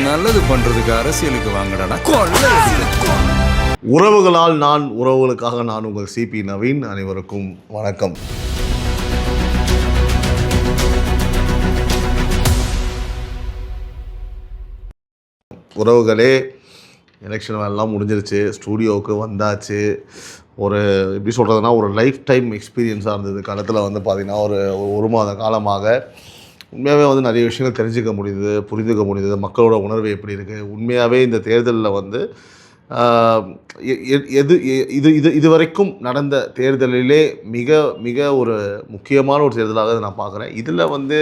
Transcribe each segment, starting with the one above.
நல்லது பண்றதுக்கு அரசியலுக்கு வாங்கடா. உறவுகளால் நான், உறவுகளுக்காக நான். உங்கள் சிபி நவீன். அனைவருக்கும் வணக்கம். உறவுகளே, எலெக்ஷன் எல்லாம் முடிஞ்சிருச்சு, ஸ்டூடியோவுக்கு வந்தாச்சு. ஒரு எப்படி சொல்கிறதுனா, ஒரு லைஃப் டைம் எக்ஸ்பீரியன்ஸாக இருந்தது. களத்தில் வந்து பார்த்திங்கன்னா ஒரு மாத காலமாக உண்மையாகவே வந்து நிறைய விஷயங்கள் தெரிஞ்சுக்க முடியுது, புரிந்துக்க முடியுது. மக்களோட உணர்வு எப்படி இருக்குது. உண்மையாகவே இந்த தேர்தலில் வந்து இது வரைக்கும் நடந்த தேர்தலிலே மிக மிக ஒரு முக்கியமான ஒரு தேர்தலாக நான் பார்க்குறேன். இதில் வந்து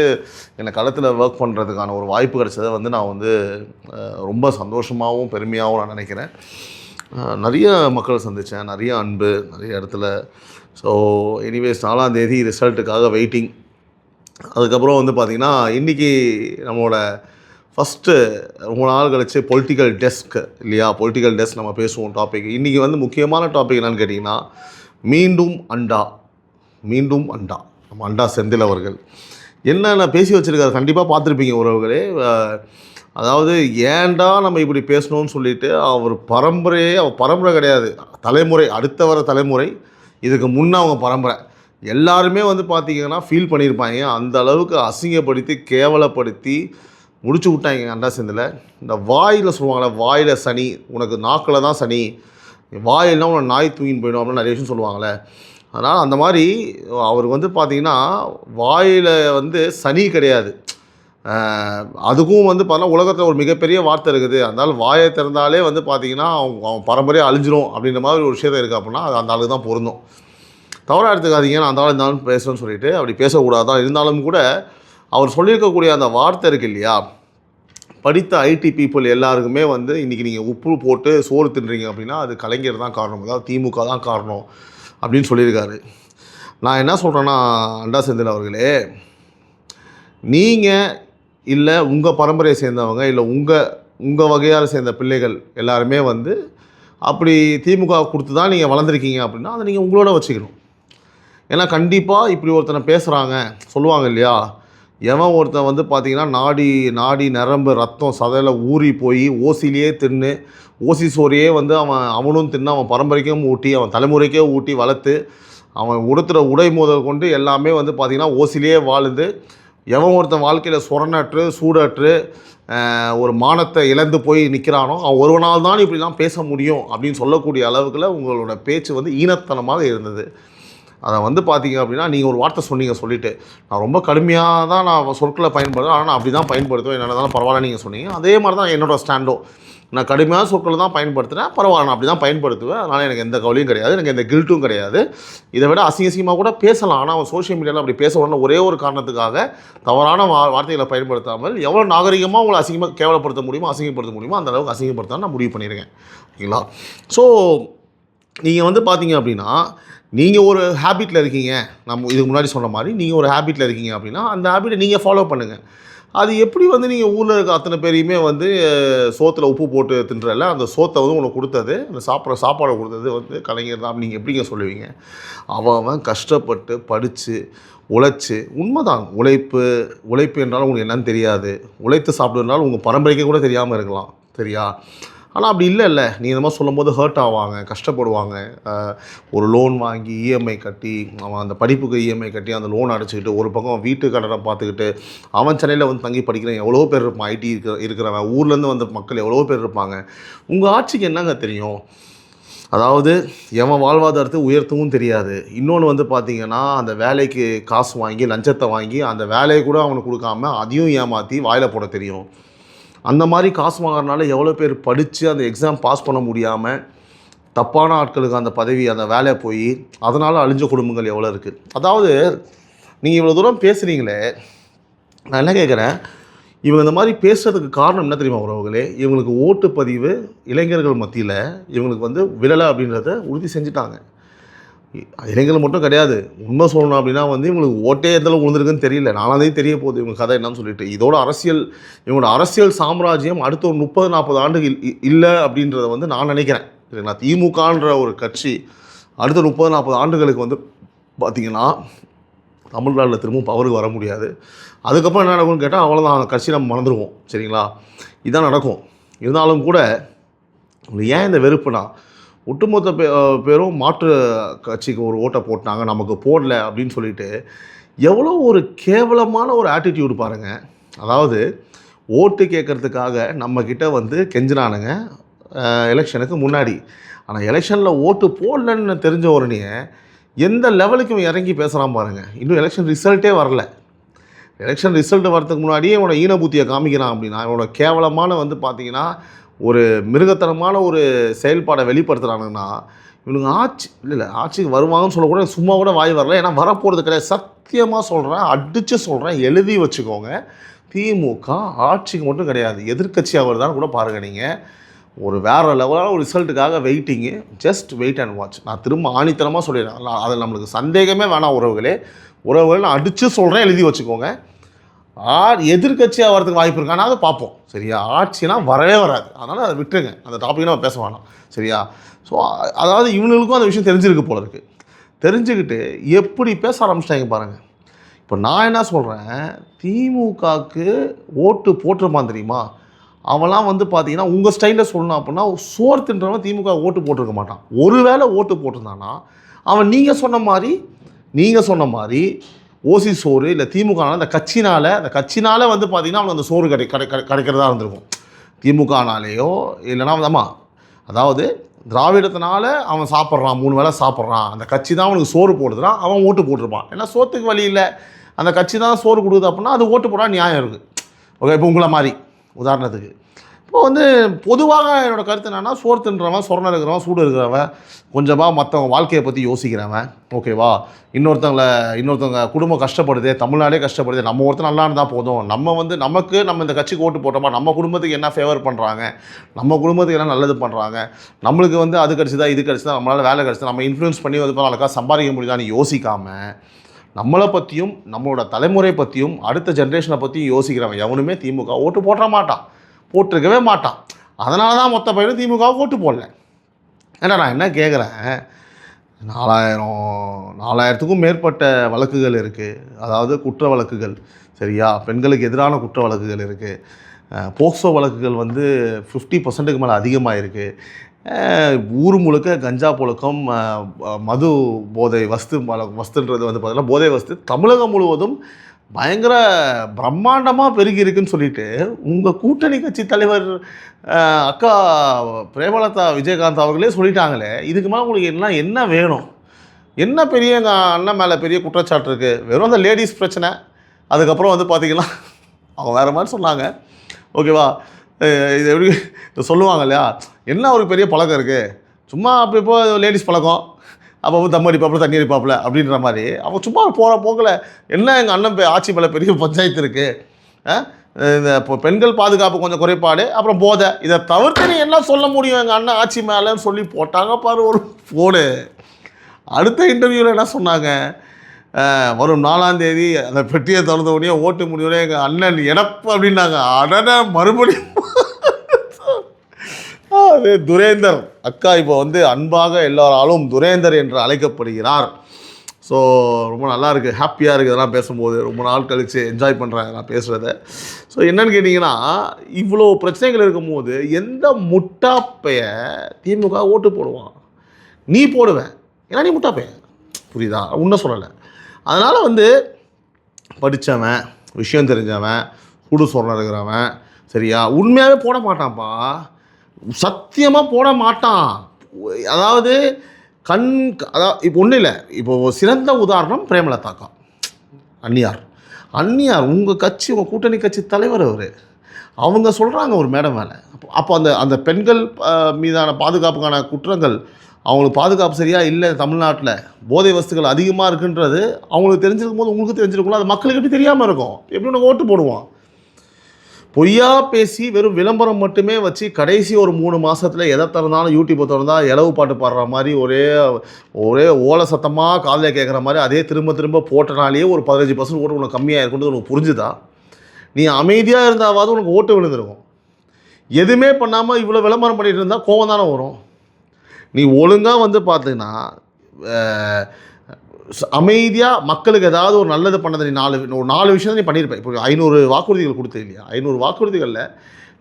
எனக்கு களத்தில் ஒர்க் பண்ணுறதுக்கான ஒரு வாய்ப்பு கிடைச்சதை வந்து நான் வந்து ரொம்ப சந்தோஷமாகவும் பெருமையாகவும் நான் நினைக்கிறேன். நிறைய மக்களை சந்தித்தேன், நிறைய அன்பு, நிறைய இடத்துல. ஸோ எனிவேஸ் 4ஆம் தேதி ரிசல்ட்டுக்காக வெயிட்டிங். அதுக்கப்புறம் வந்து பார்த்திங்கன்னா இன்றைக்கி நம்மளோட ஃபஸ்ட்டு ரொம்ப நாள் கழிச்சு பொலிட்டிக்கல் டெஸ்க் இல்லையா, பொலிட்டிக்கல் டெஸ்க் நம்ம பேசுவோம் டாபிக். இன்றைக்கி வந்து முக்கியமான டாபிக் என்னென்னு கேட்டிங்கன்னா, மீண்டும் அண்டா நம்ம அண்டா செந்தில் அவர்கள் என்னென்ன பேசி வச்சுருக்காரு கண்டிப்பாக பார்த்துருப்பீங்க உறவுகளே. அதாவது ஏன்டா நம்ம இப்படி பேசணும்னு சொல்லிவிட்டு அவர் பரம்பரை கிடையாது, தலைமுறை, அடுத்த வர தலைமுறை, இதுக்கு முன்னே அவங்க பரம்பரை எல்லாருமே வந்து பார்த்திங்கன்னா ஃபீல் பண்ணியிருப்பாங்க. அந்த அளவுக்கு அசிங்கப்படுத்தி கேவலப்படுத்தி முடிச்சு விட்டாங்க அண்டா செந்தில். இந்த வாயில் சொல்லுவாங்களே, வாயில் சனி, உனக்கு நாக்கில் தான் சனி, வாயில்னா உனக்கு நாய் தூங்கின்னு போயிடும் அப்படின்னு நிறைய விஷயம் சொல்லுவாங்களே. அதனால் அந்த மாதிரி அவருக்கு வந்து பார்த்திங்கன்னா வாயில் வந்து சனி கிடையாது. அதுக்கும் வந்து பார்த்தா உலகத்தில் ஒரு மிகப்பெரிய வார்த்தை இருக்குது. அதனால் வாயை திறந்தாலே வந்து பார்த்திங்கன்னா அவன் பரம்பரையாக அழிஞ்சிரும் அப்படின்ற மாதிரி ஒரு விஷயத்தை இருக்குது. அப்படின்னா அது அந்த ஆளுக்கு தான் பொருந்தும். தவறாக எடுத்துக்காதீங்க, நான் அந்த ஆள் இருந்தாலும் பேசுகிறேன்னு சொல்லிட்டு அப்படி பேசக்கூடாது தான். இருந்தாலும் கூட அவர் சொல்லியிருக்கக்கூடிய அந்த வார்த்தை இருக்குது இல்லையா, படித்த ஐடி பீப்புள் எல்லாருக்குமே வந்து இன்றைக்கி நீங்கள் உப்பு போட்டு சோறு தின்றீங்க அப்படின்னா அது கலைஞர் தான் காரணம், அதாவது திமுக தான் காரணம் அப்படின்னு சொல்லியிருக்காரு. நான் என்ன சொல்கிறேன்னா, அண்டா செந்தில் அவர்களே, நீங்கள் இல்லை உங்கள் பரம்பரையை சேர்ந்தவங்க, இல்லை உங்கள் வகையால் சேர்ந்த பிள்ளைகள் எல்லாருமே வந்து அப்படி திமுக கொடுத்து தான் நீங்கள் வளர்ந்துருக்கீங்க அப்படின்னா அதை நீங்கள் உங்களோட வச்சுக்கணும். ஏன்னா கண்டிப்பாக இப்படி ஒருத்தனை பேசுகிறாங்க சொல்லுவாங்க இல்லையா, எவன் ஒருத்தன் வந்து பார்த்திங்கன்னா நாடி நரம்பு ரத்தம் சதையில் ஊறி போய் ஓசிலேயே தின்னு, ஓசி சோறையே வந்து அவனும் தின்னு, அவன் பரம்பரைக்கும் ஊட்டி, அவன் தலைமுறைக்கே ஊட்டி வளர்த்து, அவன் உடுத்துகிற உடை முதல் கொண்டு எல்லாமே வந்து பார்த்திங்கன்னா ஓசிலேயே வாழ்ந்து, எவன் ஒருத்தன் வாழ்க்கையில் சொரணற்று சூடற்று ஒரு மானத்தை இழந்து போய் நிற்கிறானோ அவன் ஒருவனால் தான் இப்படிலாம் பேச முடியும் அப்படின்னு சொல்லக்கூடிய அளவுக்குள்ள உங்களோட பேச்சு வந்து ஈனத்தனமாக இருந்தது. அதை வந்து பார்த்திங்க அப்படின்னா, நீங்கள் ஒரு வார்த்தை சொல்லிவிட்டு நான் ரொம்ப கடுமையாக தான் நான் சொற்களை பயன்படுத்துவேன், ஆனால் நான் அப்படி தான் பயன்படுத்துவேன், என்ன இருந்தாலும் பரவாயில்ல நீங்கள் சொன்னீங்க. அதே மாதிரி தான் என்னோடய ஸ்டாண்டோ, நான் கடுமையான சொற்களை தான் பயன்படுத்துகிறேன், பரவாயில்ல நான் அப்படி தான் பயன்படுத்துவேன். அதனால் எனக்கு எந்த கவலையும் கிடையாது, எனக்கு எந்த கில்ட்டும் கிடையாது. இதை விட அசிங்கமாக கூட பேசலாம். ஆனால் அவன் சோஷியல் மீடியாவில் அப்படி பேச உடனே ஒரே ஒரு காரணத்துக்காக தவறான வார்த்தைகளை பயன்படுத்தாமல் எவ்வளோ நாகரிகமாக உங்களை கேவலப்படுத்த முடியுமோ அசிங்கப்படுத்த முடியுமோ அந்த அளவுக்கு அசிங்கப்படுத்த நான் முடிவு பண்ணியிருக்கேன். ஓகேங்களா? ஸோ நீங்கள் வந்து பார்த்தீங்க அப்படின்னா, நீங்கள் ஒரு ஹேபிட்டில் இருக்கீங்க, நம்ம இதுக்கு முன்னாடி சொன்ன மாதிரி நீங்கள் ஒரு ஹேபிட்டில் இருக்கீங்க அப்படின்னா அந்த ஹேபிட்டை நீங்கள் ஃபாலோ பண்ணுங்கள். அது எப்படி வந்து நீங்கள் ஊரில் இருக்க அத்தனை பேரையுமே வந்து சோத்தில் உப்பு போட்டு தின்றல, அந்த சோத்தை வந்து உனக்கு கொடுத்தது, அந்த சாப்பாடை கொடுத்தது வந்து கலைஞர் தான், நீங்கள் எப்படிங்க சொல்லுவீங்க? அவன் கஷ்டப்பட்டு படித்து உழைச்சி, உண்மைதான், உழைப்பு என்றாலும் உங்களுக்கு என்னன்னு தெரியாது, உழைத்து சாப்பிடுறதுனால உங்கள் பரம்பரைக்கு கூட தெரியாமல் இருக்கலாம், சரியா? ஆனால் அப்படி இல்லை, நீ இந்த மாதிரி சொல்லும்போது ஹர்ட் ஆவாங்க, கஷ்டப்படுவாங்க. ஒரு லோன் வாங்கி இஎம்ஐ கட்டி, அவன் அந்த படிப்புக்கு இஎம்ஐ கட்டி அந்த லோன் அடைச்சிக்கிட்டு, ஒரு பக்கம் வீட்டு கடனை பார்த்துக்கிட்டு, அவன் சென்னையில் வந்து தங்கி படிக்கிறேன் எவ்வளோ பேர் இருப்பான், ஐடி இருக்கிறவன், ஊர்லேருந்து வந்த மக்கள் எவ்வளோ பேர் இருப்பாங்க. உங்கள் ஆட்சிக்கு என்னங்க தெரியும்? அதாவது எவன் வாழ்வாதாரத்தை உயர்த்தவும் தெரியாது. இன்னொன்று வந்து பார்த்திங்கன்னா, அந்த வேலைக்கு காசு வாங்கி லஞ்சத்தை வாங்கி அந்த வேலையை கூட அவனுக்கு கொடுக்காம அதையும் ஏமாற்றி வாயில் போட தெரியும். அந்த மாதிரி காசு வாங்குறதுனால எவ்வளோ பேர் படித்து அந்த எக்ஸாம் பாஸ் பண்ண முடியாமல் தப்பான ஆட்களுக்கு அந்த பதவி அந்த வேலையை போய் அதனால் அழிஞ்ச குடும்பங்கள் எவ்வளோ இருக்குது. அதாவது நீங்கள் இவ்வளோ தூரம் பேசுகிறீங்களே, நான் என்ன கேட்குறேன், இவங்க இந்த மாதிரி பேசுகிறதுக்கு காரணம் என்ன தெரியுமா உறவுகளே? இவங்களுக்கு ஓட்டுப்பதிவு இளைஞர்கள் மத்தியில் இவங்களுக்கு வந்து விழலை அப்படின்றத உறுதி செஞ்சுட்டாங்க. இளைஞர்கள் மட்டும் கிடையாது, உண்மை சொல்லணும் அப்படின்னா வந்து இவங்களுக்கு ஓட்டே எந்தளவு விழுந்திருக்குன்னு தெரியல. நாலாந்தே தெரிய போகுது இவங்க கதை என்னன்னு சொல்லிட்டு. இவங்களோட அரசியல் சாம்ராஜ்யம் அடுத்த ஒரு 30-40 ஆண்டுகள் இல்லை அப்படின்றத வந்து நான் நினைக்கிறேன். சரிங்களா? திமுகன்ற ஒரு கட்சி அடுத்த 30-40 ஆண்டுகளுக்கு வந்து பார்த்திங்கன்னா தமிழ்நாட்டில் திரும்பவும் பவருக்கு வர முடியாது. அதுக்கப்புறம் என்ன நடக்கும்னு கேட்டால் அவ்வளோதான், அந்த கட்சி நம்ம மறந்துடுவோம். சரிங்களா? இதுதான் நடக்கும். இருந்தாலும் கூட ஏன் இந்த வெறுப்புனா, ஒட்டுமொத்த பேரும் மாற்று கட்சிக்கு ஒரு ஓட்டை போட்டாங்க, நமக்கு போடல அப்படின்னு சொல்லிட்டு எவ்வளோ ஒரு கேவலமான ஒரு ஆட்டிடியூடு பாருங்கள். அதாவது ஓட்டு கேட்குறதுக்காக நம்மக்கிட்ட வந்து கெஞ்சினானுங்க எலெக்ஷனுக்கு முன்னாடி. ஆனால் எலெக்ஷனில் ஓட்டு போடலன்னு தெரிஞ்ச உடனே எந்த லெவலுக்கு இறங்கி பேசுகிறான் பாருங்கள். இன்னும் எலெக்ஷன் ரிசல்ட்டே வரல. எலெக்ஷன் ரிசல்ட் வரதுக்கு முன்னாடியே இவனோட ஈனபூத்தியை காமிக்கிறான் அப்படின்னா, இவனோட கேவலமான வந்து பார்த்திங்கன்னா ஒரு மிருகத்தனமான ஒரு செயல்பாடை வெளிப்படுத்துகிறானுங்கன்னா, இவனுங்க ஆட்சிக்கு வருவாங்கன்னு சொல்லக்கூட சும்மா கூட வாய் வரல. ஏன்னா வரப்போகிறது கிடையாது. சத்தியமாக சொல்கிறேன், அடித்து சொல்கிறேன், எழுதி வச்சுக்கோங்க. திமுக ஆட்சிக்கு மட்டும் கிடையாது, எதிர்கட்சியாக வருதான்னு கூட பாருங்கள். நீங்கள் ஒரு வேறு லெவலான ஒரு ரிசல்ட்டுக்காக waiting. Just wait and watch. நான் திரும்ப ஆணித்தனமாக சொல்லிடுறேன், அதில் நம்மளுக்கு சந்தேகமே வேணாம் உறவுகளே. நான் அடித்து சொல்கிறேன், எழுதி வச்சுக்கோங்க. எதிர்கட்சியாக வரதுக்கு வாய்ப்பு இருக்கானா அதை பார்ப்போம். சரியா? ஆட்சினா வரவே வராது. அதனால் அதை விட்டுருங்க, அந்த டாப்பிக் நம்ம பேச வேணாம். சரியா? ஸோ அதாவது இவங்களுக்கும் அந்த விஷயம் தெரிஞ்சிருக்கு போல இருக்குது. தெரிஞ்சுக்கிட்டு எப்படி பேச ஆரம்பிச்சிட்டாங்க பாருங்கள். இப்போ நான் என்ன சொல்கிறேன், திமுகவுக்கு ஓட்டு போட்டிருப்பான் தெரியுமா, அவன்லாம் வந்து பார்த்தீங்கன்னா உங்கள் ஸ்டைலில் சொல்லணும் அப்படின்னா சோறு தின்றவன் திமுக ஓட்டு போட்டிருக்க மாட்டான். ஒருவேளை ஓட்டு போட்டிருந்தானா அவன் நீங்கள் சொன்ன மாதிரி ஓசி சோறு இல்லை திமுக அந்த கட்சினால் வந்து பார்த்திங்கன்னா அவனுக்கு அந்த சோறு கிடைக்கிறதா இருந்திருக்கும். திமுகனாலேயோ இல்லைனா ஆமாம், அதாவது திராவிடத்தினால அவன் சாப்பிட்றான், 3 வேளை சாப்பிட்றான், அந்த கட்சி தான் அவனுக்கு சோறு போடுதுறான், அவன் ஓட்டு போட்டிருப்பான். ஏன்னா சோத்துக்கு வழி இல்லை, அந்த கட்சி தான் சோறு கொடுக்குது அப்படின்னா அது ஓட்டு போட நியாயம் இருக்குது. ஓகே, இப்போ உங்களை மாதிரி உதாரணத்துக்கு இப்போ வந்து பொதுவாக என்னோடய கருத்து என்னென்னா, சோறு தின்றவன், சொரணை இருக்கிறவன், சூடு இருக்கிறவன், கொஞ்சமாக மற்றவங்க வாழ்க்கையை பற்றி யோசிக்கிறவன், ஓகேவா, இன்னொருத்தவங்க குடும்பம் கஷ்டப்படுது, தமிழ்நாடே கஷ்டப்படுது, நம்ம ஒருத்தர் நல்லா இருந்தால் போதும், நம்ம இந்த கட்சிக்கு ஓட்டு போட்டோமா, நம்ம குடும்பத்துக்கு என்ன ஃபேவர் பண்ணுறாங்க, நம்ம குடும்பத்துக்கு என்ன நல்லது பண்ணுறாங்க, நம்மளுக்கு வந்து அது கிடச்சிதா இது கிடச்சிதா, நம்மளால் வேலை கிடச்சிதா, நம்ம இன்ஃப்ளூயன்ஸ் பண்ணி வந்து நாளைக்கா சம்பாதிக்க முடியுதான்னு யோசிக்காமல் நம்மளை பற்றியும் நம்மளோட தலைமுறை பற்றியும் அடுத்த ஜென்ரேஷனை பற்றியும் யோசிக்கிறவன் எவனுமே திமுக ஓட்டு போட்டிருக்கவே மாட்டான். அதனால தான் மொத்த பையனும் திமுக ஓட்டு போடல. ஏன்னா நான் என்ன கேட்குறேன், 4000க்கும் மேற்பட்ட வழக்குகள் இருக்குது. அதாவது குற்ற வழக்குகள். சரியா? பெண்களுக்கு எதிரான குற்ற வழக்குகள் இருக்குது. போக்சோ வழக்குகள் வந்து 50% மேலே அதிகமாக இருக்குது. ஊர் முழுக்க கஞ்சா புழக்கம், மது போதை வஸ்துன்றது வந்து பார்த்திங்கன்னா போதை வஸ்து தமிழகம் முழுவதும் பயங்கர பிரம்மாண்டமாக பெருகி இருக்குன்னு சொல்லிட்டு உங்கள் கூட்டணி கட்சி தலைவர் அக்கா பிரேமலதா விஜயகாந்த் அவர்களே சொல்லிட்டாங்களே. இதுக்கு மேலே உங்களுக்கு என்ன வேணும்? என்ன பெரிய எங்கள் அண்ணன் மேலே பெரிய குற்றச்சாட்டு இருக்குது? வெறும் அந்த லேடிஸ் பிரச்சனை. அதுக்கப்புறம் வந்து பார்த்திங்கன்னா அவங்க வேறு மாதிரி சொன்னாங்க. ஓகேவா? இது எப்படி சொல்லுவாங்க இல்லையா, என்ன ஒரு பெரிய பழக்கம் இருக்குது, சும்மா அப்போ லேடிஸ் பழக்கம், அப்போ தம் அடிப்பாப்புல தண்ணி அடிப்பாப்புல அப்படின்ற மாதிரி அவன் சும்மா போகிற போக்கில் என்ன எங்கள் அண்ணன் ஆட்சி மேலே பெரிய பஞ்சாயத்து இருக்குது, இந்த இப்போ பெண்கள் பாதுகாப்பு கொஞ்சம் குறைபாடு, அப்புறம் போதை, இதை தவிர்த்து நீ என்ன சொல்ல முடியும் எங்கள் அண்ணன் ஆட்சி மேலேன்னு சொல்லி போட்டாங்க பாரு ஒரு ஃபோனு. அடுத்த இன்டர்வியூவில் என்ன சொன்னாங்க, வரும் 4ஆம் தேதி அந்த பெட்டியை திறந்த உடனே ஓட்டு முடிவுனே எங்கள் அண்ணன் எடப்பு அப்படின்னாங்க. அடனே மறுபடியும் அது துரேந்தர் அக்கா இப்போ வந்து அன்பாக எல்லாராலும் துரேந்தர் என்று அழைக்கப்படுகிறார். ஸோ ரொம்ப நல்லா இருக்குது, ஹாப்பியாக இருக்குது இதெல்லாம் பேசும்போது. ரொம்ப நாள் கழித்து என்ஜாய் பண்ணுறேன் நான் பேசுகிறத. ஸோ என்னென்னு கேட்டிங்கன்னா, இவ்வளோ பிரச்சனைகள் இருக்கும்போது எந்த முட்டாப்பைய திமுக ஓட்டு போடுவான்? நீ போடுவேன், ஏன்னா நீ முட்டாப்பைய, புரியுதா? உன்ன சொல்லலை. அதனால் வந்து படித்தவன், விஷயம் தெரிஞ்சவன், குடு சொரணை இருக்கிறவன், சரியா, உண்மையாகவே போட மாட்டான்ப்பா, சத்தியமாக போட மாட்டான். அதாவது இப்போ ஒன்றும் இல்லை, இப்போது சிறந்த உதாரணம் பிரேமலதாக்கா அந்நியார் உங்கள் கட்சி, உங்கள் கூட்டணி கட்சி தலைவர் அவர். அவங்க சொல்கிறாங்க ஒரு மேடம் மேலே. அப்போ அந்த பெண்கள் மீதான பாதுகாப்புக்கான குற்றங்கள், அவங்களுக்கு பாதுகாப்பு சரியாக இல்லை, தமிழ்நாட்டில் போதை வஸ்துகள் அதிகமாக இருக்குன்றது அவங்களுக்கு தெரிஞ்சிருக்கும் போது உங்களுக்கு தெரிஞ்சிருக்கும்ல, அது மக்களுக்கு எப்படி தெரியாமல் இருக்கும்? எப்படி உனக்கு ஓட்டு போடுவான்? பொய்யா பேசி வெறும் விளம்பரம் மட்டுமே வச்சு கடைசி ஒரு 3 மாதத்தில் எதை திறந்தாலும் யூடியூப்பை திறந்தால் இலவு பாட்டு பாடுற மாதிரி ஒரே ஓலை சத்தமாக காதில் கேட்குற மாதிரி அதே திரும்ப போட்டனாலேயே ஒரு 15% ஓட்டு உனக்கு கம்மியாக இருக்குன்றது உனக்கு புரிஞ்சுதா? நீ அமைதியாக இருந்தாவது உனக்கு ஓட்டு விழுந்திருக்கும். எதுவுமே பண்ணாமல் இவ்வளோ விளம்பரம் பண்ணிகிட்டு இருந்தால் கோவம் தானே வரும். நீ ஒழுங்காக வந்து பார்த்தீங்கன்னா அமைதியாக மக்களுக்கு ஏதாவது ஒரு நல்லது பண்ணதை நீ ஒரு 4 விஷயம் நீ பண்ணியிருப்பேன். இப்போ 500 வாக்குறுதிகள் கொடுத்தது இல்லையா, 500 வாக்குறுதிகளில்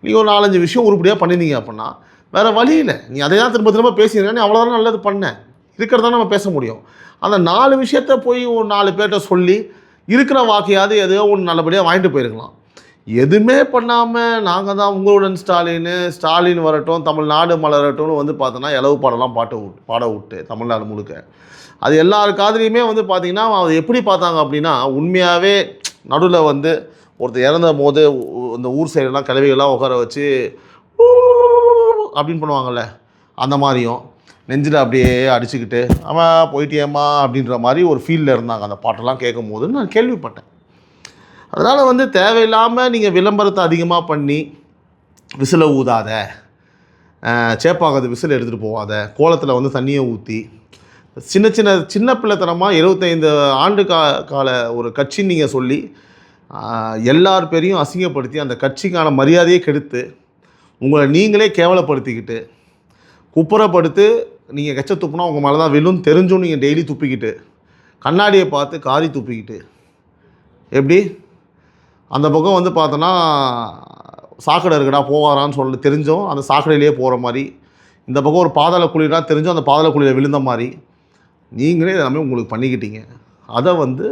நீங்கள் ஒரு 4-5 விஷயம் உருப்படியாக பண்ணியிருந்தீங்க அப்படின்னா வேறு வழி இல்லை. நீ அதை தான் திரும்ப திரும்ப பேசியிருக்க, நீ அவ்வளோதான் நல்லது பண்ணேன் இருக்கிறதா நம்ம பேச முடியும். அந்த 4 விஷயத்த போய் ஒரு 4 பேர்கிட்ட சொல்லி இருக்கிற வாக்கையாவது எதையோ ஒன்று நல்லபடியாக வாங்கிட்டு போயிருக்கலாம். எதுவுமே பண்ணாமல் நாங்கள் தான் உங்களுடன் ஸ்டாலின் வரட்டும், தமிழ்நாடு மலரட்டும்னு வந்து பார்த்தோன்னா இலவு பாடலாம் பாட விட்டு தமிழ்நாடு முழுக்க அது எல்லார் காதுலையுமே வந்து பார்த்திங்கன்னா அதை எப்படி பார்த்தாங்க அப்படின்னா, உண்மையாகவே நடுவில் வந்து ஒருத்தர் இறந்த போது இந்த ஊர் சைடெல்லாம் கிளவிகள்லாம் உட்கார வச்சு அப்படின்னு பண்ணுவாங்கள்ல, அந்த மாதிரியும் நெஞ்சில் அப்படியே அடிச்சுக்கிட்டு அவன் போயிட்டியம்மா அப்படின்ற மாதிரி ஒரு ஃபீலில் இருந்தாங்க அந்த பாட்டெல்லாம் கேட்கும் போது நான் கேள்விப்பட்டேன். அதனால் வந்து தேவையில்லாமல் நீங்கள் விளம்பரத்தை அதிகமாக பண்ணி விசிலை ஊதாத, சேப்பாகாத விசில் எடுத்துகிட்டு போகாத, கோலத்தில் வந்து தண்ணியை ஊற்றி சின்ன பிள்ளைத்தனமாக 75 ஆண்டு கால ஒரு கட்சின்னு நீங்கள் சொல்லி எல்லார் பேரையும் அசிங்கப்படுத்தி அந்த கட்சிக்கான மரியாதையை கெடுத்து உங்களை நீங்களே கேவலப்படுத்திக்கிட்டு குப்புறப்படுத்து நீங்கள் கச்ச துப்புனா உங்கள் மேலே தான் விழும் தெரிஞ்சும் நீங்கள் டெய்லி துப்பிக்கிட்டு கண்ணாடியை பார்த்து காரி துப்பிக்கிட்டு எப்படி அந்த பக்கம் வந்து பார்த்தோன்னா சாக்கடை இருக்குடா போவாரான்னு சொல்லி தெரிஞ்சும் அந்த சாக்கடையிலேயே போகிற மாதிரி, இந்த பக்கம் ஒரு பாதாள குழினா தெரிஞ்சும் அந்த பாதாள குழியில் விழுந்த மாதிரி நீங்களே எல்லாமே உங்களுக்கு பண்ணிக்கிட்டீங்க. அதை வந்து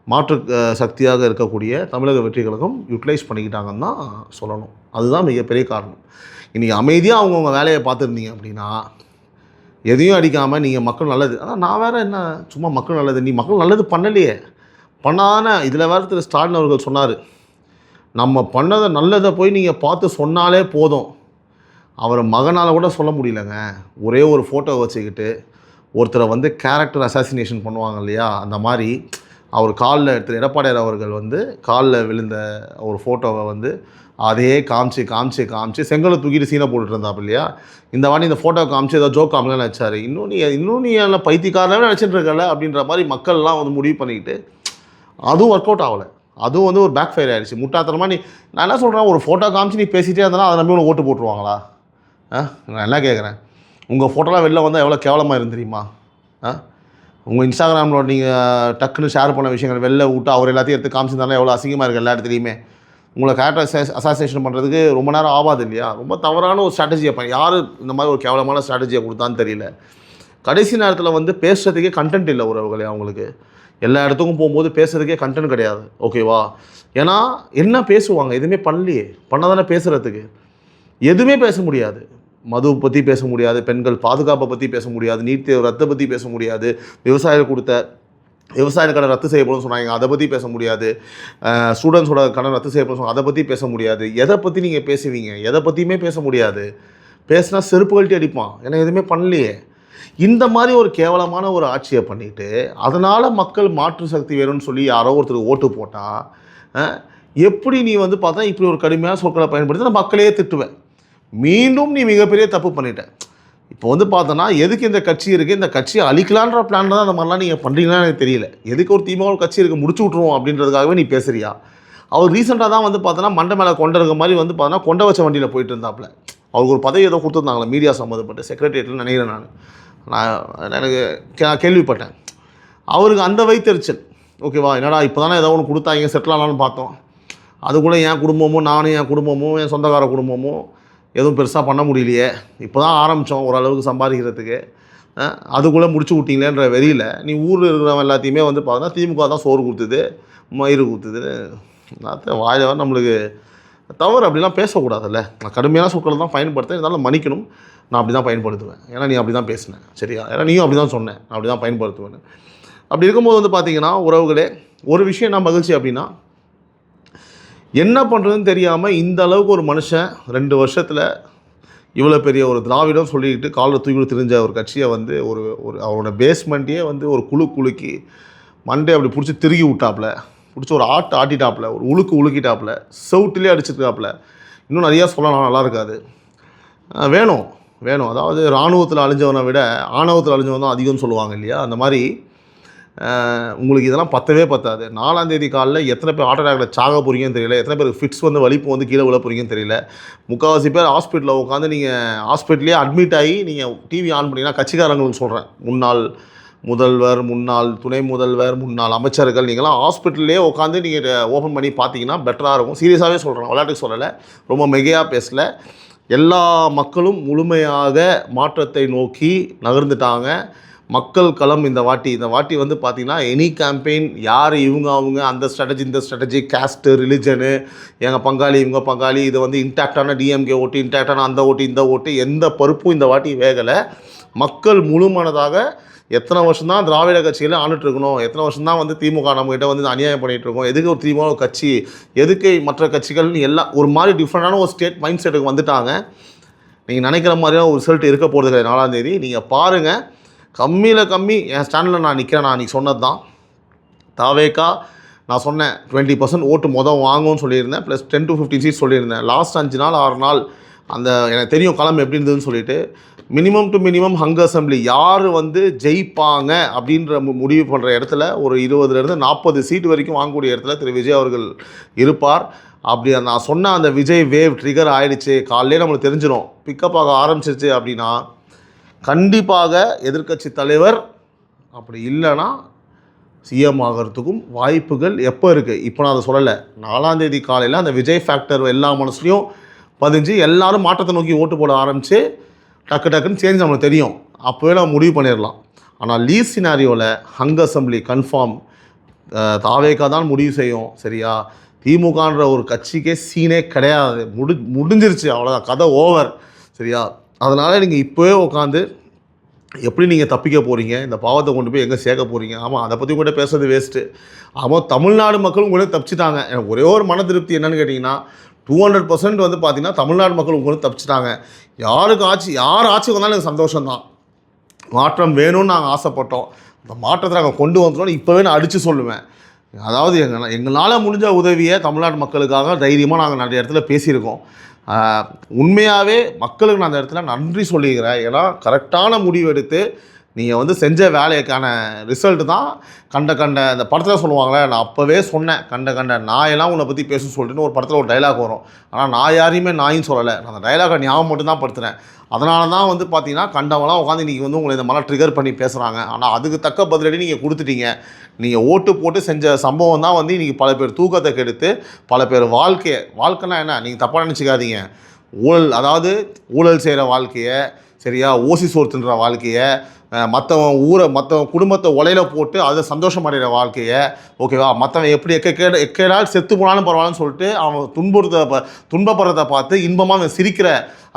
மாற்று சக்தியாக இருக்கக்கூடிய தமிழக வெற்றி கழகம் யூட்டிலைஸ் பண்ணிக்கிட்டாங்கன்னு தான் சொல்லணும். அதுதான் மிகப்பெரிய காரணம். இன்றைக்கி அமைதியாக அவங்கவுங்க வேலையை பார்த்துருந்தீங்க அப்படின்னா எதையும் அடிக்காமல் நீங்கள் மக்கள் நல்லது, ஆனால் நான் வேறு என்ன சும்மா மக்கள் நல்லது, நீ மக்கள் நல்லது பண்ணலையே பண்ணான இதில் வேறு திரு ஸ்டாலின் அவர்கள் சொன்னார், நம்ம பண்ணதை நல்லதை போய் நீங்கள் பார்த்து சொன்னாலே போதும். அவரை மகனால் கூட சொல்ல முடியலங்க, ஒரே ஒரு ஃபோட்டோ வச்சுக்கிட்டு ஒருத்தரை வந்து கேரக்டர் அசாசினேஷன் பண்ணுவாங்க இல்லையா, அந்த மாதிரி அவர் காலில் திரு எடப்பாடியார் அவர்கள் வந்து காலில் விழுந்த ஒரு ஃபோட்டோவை வந்து அதையே காமிச்சு செங்கலை தூக்கிட்டு சீனை போட்டுட்டு இருந்தாப்பு இல்லையா. இந்த வாட்டி இந்த ஃபோட்டோ காமிச்சு ஏதோ ஜோக் காமிலாம் நினச்சாரு. இன்னும் நீ எல்லாம் பைத்தியக்காரனே நினச்சிட்டு இருக்கல அப்படின்ற மாதிரி மக்கள்லாம் வந்து முடிவு பண்ணிக்கிட்டு அதுவும் ஒர்க் அவுட் ஆகலை. அதுவும் வந்து ஒரு பேக் ஃபயர் ஆகிடுச்சு. முட்டாத்தனமாக நான் என்ன சொல்கிறேன், ஒரு ஃபோட்டோ காமிச்சு நீ பேசிகிட்டே இருந்தாலும் அதை நம்பி உனக்கு ஓட்டு போட்டுருவாங்களா? நான் என்ன கேட்குறேன், உங்கள் ஃபோட்டோலாம் வெளில வந்தால் எவ்வளோ கேவலமாக இருந்துருமா? உங்கள் இன்ஸ்டாகிராமில் நீங்கள் டக்குன்னு ஷேர் பண்ண விஷயங்கள் வெளில விட்டு அவர் எல்லாத்தையும் எடுத்து காமிச்சிருந்தாலும் எவ்வளோ அசிங்கமாக இருக்குது எல்லா இடத்துலையுமே. உங்களை கேரக்டர் அசாசினேஷன் பண்ணுறதுக்கு ரொம்ப நேரம் ஆகாது இல்லையா? ரொம்ப தவறான ஒரு ஸ்ட்ராட்டஜியை யார் இந்த மாதிரி ஒரு கேவலமான ஸ்ட்ராட்டஜியை கொடுத்தான்னு தெரியல. கடைசி நேரத்தில் வந்து பேசுகிறதுக்கே கண்டென்ட் இல்லை உறவுகளே. அவங்களுக்கு எல்லா இடத்துக்கும் போகும்போது பேசுகிறதுக்கே கண்டென்ட் கிடையாது, ஓகேவா? ஏன்னா என்ன பேசுவாங்க, எதுவுமே பண்ணலையே, பண்ணதானே பேசுகிறதுக்கு. எதுவுமே பேச முடியாது. மது பற்றி பேச முடியாது, பெண்கள் பாதுகாப்பை பற்றி பேச முடியாது, நீட் தேர்வு ரத்தை பற்றி பேச முடியாது, விவசாயிகள் கொடுத்த விவசாய கடன் ரத்து செய்யப்படும் சொன்னாங்க, அதை பற்றி பேச முடியாது, ஸ்டூடெண்ட்ஸோட கடன் ரத்து செய்யப்படும் சொன்னாங்க, அதை பற்றி பேச முடியாது. எதை பற்றி நீங்கள் பேசுவீங்க? எதை பற்றியுமே பேச முடியாது. பேசினா செருப்பு கழட்டி அடிப்பான், ஏன்னா எதுவுமே பண்ணலையே. இந்த மாதிரி ஒரு கேவலமான ஒரு ஆட்சியை பண்ணிவிட்டு அதனால் மக்கள் மாற்று சக்தி வேணும்னு சொல்லி யாரோ ஒருத்தருக்கு ஓட்டு போட்டால் எப்படி நீ வந்து பார்த்தா இப்படி ஒரு கடுமையான சொற்களை பயன்படுத்தி நான் மக்களையே திட்டுவேன். மீண்டும் நீ மிகப்பெரிய தப்பு பண்ணிட்ட. இப்போ வந்து பார்த்தோன்னா எதுக்கு இந்த கட்சி இருக்குது, இந்த கட்சியை அழிக்கலான்ற பிளான் தான் அந்த மாதிரிலாம் நீங்கள் பண்ணுறீங்களான்னு எனக்கு தெரியல. எதுக்கு ஒரு திமுக கட்சி இருக்குது முடிச்சு விட்ருவோம் அப்படின்றதுக்காகவே நீ பேசுறியா? அவர் ரீசெண்டாக தான் வந்து பார்த்தோன்னா மண்டை மேலே கொண்ட இருக்க மாதிரி வந்து பார்த்தோன்னா கொண்ட வச்ச வண்டியில் போயிட்டு இருந்தாப்புல. அவருக்கு ஒரு பதவி ஏதோ கொடுத்துருந்தாங்களே மீடியா சம்மந்தப்பட்டு செக்ரட்டரியேட்டில் நினைக்கிறேன். நான் எனக்கு கேள்விப்பட்டேன். அவருக்கு அந்த வைத்தறிச்சல், ஓகேவா, என்னடா இப்போ தானே ஏதோ ஒன்று கொடுத்தாங்க செட்டில் ஆனாலும் பார்த்தோம், அதுக்குள்ளே என் குடும்பமும் நானும் என் குடும்பமும் என் சொந்தக்கார குடும்பமும் எதுவும் பெருசாக பண்ண முடியலையே, இப்போ தான் ஆரம்பித்தோம் ஓரளவுக்கு சம்பாதிக்கிறதுக்கு, அதுக்குள்ளே முடிச்சு விட்டீங்களேன்ற வெறியில் நீ ஊரில் இருக்கிறவங்க எல்லாத்தையுமே வந்து பார்த்தோன்னா திமுக தான் சோறு கொடுத்துது மயிறு கொடுத்துதுன்னு வாயில நம்மளுக்கு தவறு. அப்படிலாம் பேசக்கூடாதுல்ல. நான் கடுமையான சொற்களை தான் பயன்படுத்தேன், இருந்தாலும் மன்னிக்கணும். நான் அப்படி தான் பயன்படுத்துவேன், ஏன்னா நீ அப்படி தான் பேசினேன், சரியா? ஏன்னா நீயும் அப்படி தான் சொன்னேன், நான் அப்படி தான் பயன்படுத்துவேன். அப்படி இருக்கும்போது வந்து பார்த்தீங்கன்னா உறவுகளே, ஒரு விஷயம் நான் மகிழ்ச்சி அப்படின்னா என்ன பண்ணுறதுன்னு தெரியாமல் இந்த அளவுக்கு ஒரு மனுஷன் 2 வருஷத்தில் இவ்வளோ பெரிய ஒரு திராவிடம் சொல்லிக்கிட்டு காலில் தூக்கிட்டு தெரிஞ்ச ஒரு கட்சியை வந்து ஒரு அவரோட பேஸ்மெண்ட்டையே வந்து ஒரு குலுக்கி மண்டே அப்படி பிடிச்சி திருகி விட்டாப்புல, பிடிச்சி ஒரு ஆட்டிட்டாப்புல, ஒரு உழுக்கிட்டாப்புல, செவுட்டிலே அடிச்சிருக்காப்புல. இன்னும் நிறையா சொல்லலாம், நல்லா இருக்காது. வேணும். அதாவது இராணுவத்தில் அழிஞ்சவனை விட ஆணவத்தில் அழிஞ்சவன் தான் அதிகம்னு சொல்லுவாங்க இல்லையா? அந்த மாதிரி உங்களுக்கு இதெல்லாம் பத்தாது. 4ஆம் தேதி காலையில் எத்தனை பேர் ஹார்ட் அட்டாக்ல சாக போகிறீங்கன்னு தெரியல, எத்தனை பேருக்கு ஃபிட்ஸ் வந்து வலிப்பு வந்து கீழே விழ போகிறீங்கன்னு தெரியல. முக்கால்வாசி பேர் ஹாஸ்பிட்டலில் உட்காந்து நீங்கள் ஹாஸ்பிட்டலே அட்மிட் ஆகி நீங்கள் டிவி ஆன் பண்ணிங்கன்னா கட்சிக்காரங்களுக்கு சொல்கிறேன், முன்னாள் முதல்வர், முன்னாள் துணை முதல்வர், முன்னாள் அமைச்சர்கள், நீங்களாம் ஹாஸ்பிட்டல்லே உட்காந்து நீங்கள் ஓப்பன் பண்ணி பார்த்தீங்கன்னா பெட்டராக இருக்கும். சீரியஸாகவே சொல்கிறேன், விளையாட்டுக்கு சொல்லலை, ரொம்ப மிகையாக பேசலை. எல்லா மக்களும் முழுமையாக மாற்றத்தை நோக்கி நகர்ந்துட்டாங்க. மக்கள் களம் இந்த வாட்டி வந்து பார்த்திங்கன்னா எனி கேம்பெயின் யார் இவங்க அவங்க அந்த ஸ்ட்ராட்டஜி இந்த ஸ்ட்ராட்டஜி கேஸ்ட்டு ரிலிஜனு எங்கள் பங்காளி இவங்க பங்காளி இது வந்து இன்டாக்டான டிஎம்கே ஓட்டு இன்டாக்டான அந்த ஓட்டு இந்த ஓட்டு எந்த பருப்பும் இந்த வாட்டி வேகலை. மக்கள் முழுமனதாக எத்தனை வருஷம் தான் திராவிட கட்சியில் ஆண்டுட்டுருக்கணும், எத்தனை வருஷம் தான் வந்து திமுக நம்மகிட்ட வந்து அநியாயம் பண்ணிகிட்ருக்கோம், எதுக்கு ஒரு திமுக கட்சி எதுக்கு மற்ற கட்சிகள்னு எல்லாம் ஒரு மாதிரி டிஃப்ரெண்டான ஒரு மைண்ட் செட்டுக்கு வந்துட்டாங்க. நீங்கள் நினைக்கிற மாதிரியான ஒரு ரிசல்ட் இருக்க போகிறது கிடையாது 4ஆம் தேதி. நீங்கள் பாருங்கள், கம்மியில் கம்மி என் ஸ்டாண்டில் நான் நிற்கிறேன். நான் அன்றைக்கி சொன்னது தான் தாவேக்கா. நான் சொன்னேன் 20% ஓட்டு வாங்கும்னு சொல்லியிருந்தேன், ப்ளஸ் 10 to 15 சீட்ஸ் சொல்லியிருந்தேன். லாஸ்ட் 5 நாள் 6 நாள் அந்த எனக்கு தெரியும் களம் எப்படி இருந்ததுன்னு சொல்லிட்டு மினிமம் டு மினிமம் ஹங் அசம்பிளி யார் வந்து ஜெயிப்பாங்க அப்படின்ற முடிவு பண்ணுற இடத்துல ஒரு 20 to 40 சீட் வரைக்கும் வாங்கக்கூடிய இடத்துல திரு விஜய் அவர்கள் இருப்பார். அப்படி நான் சொன்ன அந்த விஜய் வேவ் ட்ரிகர் ஆகிடுச்சு, காலையிலே நம்மளுக்கு தெரிஞ்சிடும், பிக்கப் ஆக ஆரம்பிச்சிருச்சு அப்படின்னா கண்டிப்பாக எதிர்க்கட்சி தலைவர் அப்படி இல்லைன்னா சிஎம் ஆகிறதுக்கும் வாய்ப்புகள் எப்போ இருக்குது. இப்போ நான் அதை சொல்லலை, 4ஆம் தேதி காலையில் அந்த விஜய் ஃபேக்டர் எல்லா மனசுலையும் பதிஞ்சு எல்லோரும் மாற்றத்தை நோக்கி ஓட்டு போட ஆரம்பித்து டக்குன்னு சேஞ்ச் நம்மளுக்கு தெரியும், அப்போவே நம்ம முடிவு பண்ணிடலாம். ஆனால் லீஸ் சினாரியோவில் ஹங் அசம்பிளி கன்ஃபார்ம் தாவேக்கா தான் முடிவு செய்யும். சரியா, திமுகன்ற ஒரு கட்சிக்கே சீனே கிடையாது, முடிஞ்சிருச்சு, அவ்வளோதான், கதை ஓவர். சரியா, அதனால் நீங்கள் இப்போவே உட்காந்து எப்படி நீங்கள் தப்பிக்க போகிறீங்க, இந்த பாவத்தை கொண்டு போய் எங்கே சேர்க்க போகிறீங்க. ஆமாம், அதை பற்றி கூட பேசுறது வேஸ்ட்டு. ஆமாம், தமிழ்நாடு மக்களும் கூட தப்பிச்சிட்டாங்க. எனக்கு ஒரே ஒரு மன திருப்தி என்னென்னு கேட்டிங்கன்னா 200% வந்து பார்த்திங்கன்னா தமிழ்நாடு மக்கள் உங்களுக்கு தப்பிச்சிட்டாங்க. யார் ஆட்சி வந்தாலும் எனக்கு சந்தோஷம்தான். மாற்றம் வேணும்னு நாங்கள் ஆசைப்பட்டோம், அந்த மாற்றத்தை நாங்கள் கொண்டு வந்துட்டோம்னு இப்போவே நான் அடித்து சொல்லுவேன். அதாவது எங்களால் முடிஞ்ச உதவியை தமிழ்நாடு மக்களுக்காக தைரியமாக நாங்கள் நிறைய இடத்துல பேசியிருக்கோம். உண்மையாகவே மக்களுக்கு நான் அந்த இடத்துல நன்றி சொல்லிக்கிறேன். ஏன்னா கரெக்டான முடிவு எடுத்து நீங்கள் வந்து செஞ்ச வேலைக்கான ரிசல்ட்டு தான் கண்ட இந்த படத்தில் சொல்லுவாங்களே, நான் அப்போவே சொன்னேன், கண்ட நாயெல்லாம் உன்னை பற்றி பேச சொல்லிட்டுன்னு ஒரு படத்தில் ஒரு டைலாக் வரும். ஆனால் நான் யாரையுமே நாயின்னு சொல்லலை, நான் அந்த டைலாகை ஞாபகம் மட்டும்தான் படுத்துகிறேன். அதனால தான் வந்து பார்த்தீங்கன்னா கண்டவங்களாம் உட்காந்து இன்றைக்கி வந்து உங்களை இந்த மாதிரி ட்ரிகர் பண்ணி பேசுகிறாங்க. ஆனால் அதுக்கு தக்க பதிலடி நீங்கள் கொடுத்துட்டீங்க. நீங்கள் ஓட்டு போட்டு செஞ்ச சம்பவம் தான் வந்து இன்றைக்கி பல பேர் தூக்கத்தை கெடுத்து பல பேர் வாழ்க்கைனா என்ன, நீங்கள் தப்பாக நினச்சிக்காதீங்க. ஊழல் செய்கிற வாழ்க்கையை, சரியா, ஓசி சோறு தின்ற வாழ்க்கையை, மற்றவன் குடும்பத்தை உலையில போட்டு அதை சந்தோஷம் அடைகிற வாழ்க்கையை, ஓகேவா, மற்றவன் எப்படி எக்கேடால் செத்து போனாலும் பரவாயில்லன்னு சொல்லிட்டு அவன் துன்பப்படுறதை பார்த்து இன்பமாக அவன் சிரிக்கிற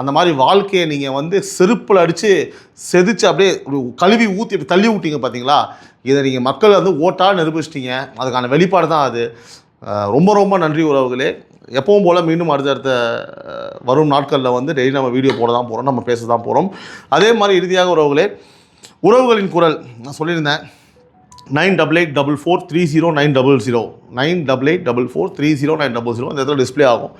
அந்த மாதிரி வாழ்க்கையை நீங்கள் வந்து செருப்பில் அடித்து செதிச்சு அப்படியே கழுவி ஊற்றி தள்ளி விட்டீங்க பார்த்தீங்களா. இதை நீங்கள் மக்கள் வந்து ஓட்டால் நிரூபிச்சிட்டிங்க. அதுக்கான வெளிப்பாடு தான் அது. ரொம்ப ரொம்ப நன்றி உறவுகளே. எப்பவும் போல் மீண்டும் அடுத்தடுத்த வரும் நாட்களில் வந்து டெய்லி நம்ம வீடியோ போட தான் போகிறோம், நம்ம பேச தான் போகிறோம். அதே மாதிரி இறுதியாக உறவுகளின் குரல் நான் சொல்லியிருந்தேன், 9884430900 9884430900 இந்த இடத்துல டிஸ்பிளே ஆகும்.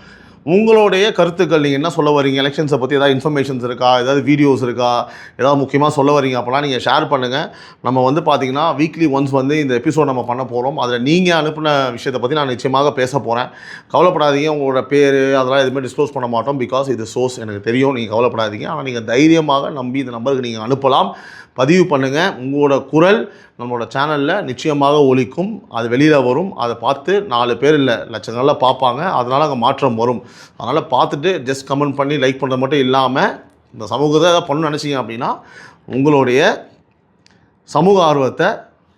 உங்களுடைய கருத்துக்கள், நீங்கள் என்ன சொல்ல வரீங்க, எலெக்ஷன்ஸை பற்றி ஏதாவது இன்ஃபர்மேஷன்ஸ் இருக்கா, ஏதாவது வீடியோஸ் இருக்கா, ஏதாவது முக்கியமாக சொல்ல வரீங்க அப்படிலாம் நீங்கள் ஷேர் பண்ணுங்கள். நம்ம வந்து பார்த்திங்கன்னா வீக்லி ஒன்ஸ் வந்து இந்த எபிசோட் நம்ம பண்ண போகிறோம். அதில் நீங்கள் அனுப்பின விஷயத்தை பற்றி நான் நிச்சயமாக பேச போகிறேன். கவலைப்படாதீங்க, உங்களோட பேர் அதெல்லாம் எதுவுமே டிஸ்க்ளோஸ் பண்ண மாட்டோம். பிகாஸ் இது சோர்ஸ் எனக்கு தெரியும், நீங்கள் கவலைப்படாதீங்க. ஆனால் நீங்கள் தைரியமாக நம்பி இந்த நம்பருக்கு நீங்கள் அனுப்பலாம், பதிவு பண்ணுங்கள். உங்களோட குரல் நம்மளோட சேனலில் நிச்சயமாக ஒலிக்கும், அது வெளியில் வரும். அதை பார்த்து 4 பேர் இல்லை லட்சங்களில் பார்ப்பாங்க. அதனால் அங்கே மாற்றம் வரும். அதனால் பார்த்துட்டு ஜஸ்ட் கமெண்ட் பண்ணி லைக் பண்ணுறது மட்டும் இல்லாமல் இந்த சமூகத்தை ஏதாவது பண்ணணும்னு நினச்சிங்க அப்படின்னா உங்களுடைய சமூக ஆர்வத்தை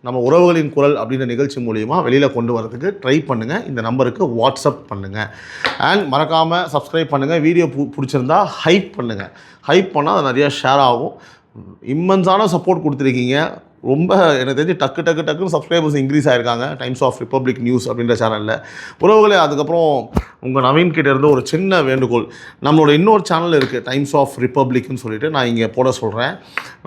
நம்ம உறவுகளின் குரல் அப்படின்ற நிகழ்ச்சி மூலிமா வெளியில் கொண்டு வரதுக்கு ட்ரை பண்ணுங்கள். இந்த நம்பருக்கு வாட்ஸ்அப் பண்ணுங்கள். அண்ட் மறக்காமல் சப்ஸ்கிரைப் பண்ணுங்கள். வீடியோ பிடிச்சிருந்தா ஹைப் பண்ணுங்கள். ஹைப் பண்ணால் அது நிறையா ஷேர் ஆகும். இம்மன்ஸான சப்போர்ட் கொடுத்துருக்கீங்க. ரொம்ப எனக்கு தெரிஞ்சு டக்குன்னு சப்ஸ்கிரைபர்ஸ் இன்க்ரீஸ் ஆகிருக்காங்க டைம்ஸ் ஆஃப் ரிப்பப்ளிக் நியூஸ் அப்படின்ற சேனலில். உறவுகளே, அதுக்கப்புறம் உங்கள் நவீன் கிட்டே இருந்து ஒரு சின்ன வேண்டுகோள். நம்மளோட இன்னொரு சேனல் இருக்குது, டைம்ஸ் ஆஃப் ரிப்பப்ளிக்னு சொல்லிட்டு நான் இங்கே போட சொல்கிறேன்.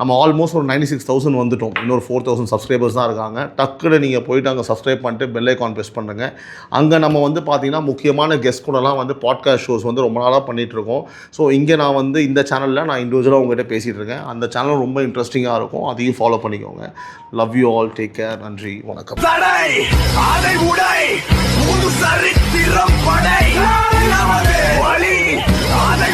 நம்ம ஆல்மோஸ்ட் ஒரு 96,000 வந்துட்டோம். இன்னொரு 4,000 சப்ஸ்கிரைபர்ஸ் தான் இருக்காங்க. டக்குன்னு நீங்கள் போய்ட்டு அங்கே சப்ஸ்கிரைப் பண்ணிட்டு பெல் ஐக்கான் ப்ரெஸ் பண்ணுங்கள். அங்கே நம்ம வந்து பார்த்திங்கன்னா முக்கியமான கெஸ்ட் கூடலாம் வந்து பாட்காஸ்ட் ஷோஸ் வந்து ரொம்ப நாளாக பண்ணிகிட்ருக்கோம். ஸோ இங்கே நான் வந்து இந்த சேனலில் நான் இண்டிவிஜுவலாக உங்கள்கிட்ட பேசிகிட்டு இருக்கேன். அந்த சேனல் ரொம்ப இன்ட்ரெஸ்டிங்காக இருக்கும், அதையும் ஃபாலோ பண்ணிக்கோங்க. Love you all, take care, நன்றி, வணக்கம். சரித்திரம் படை, அதை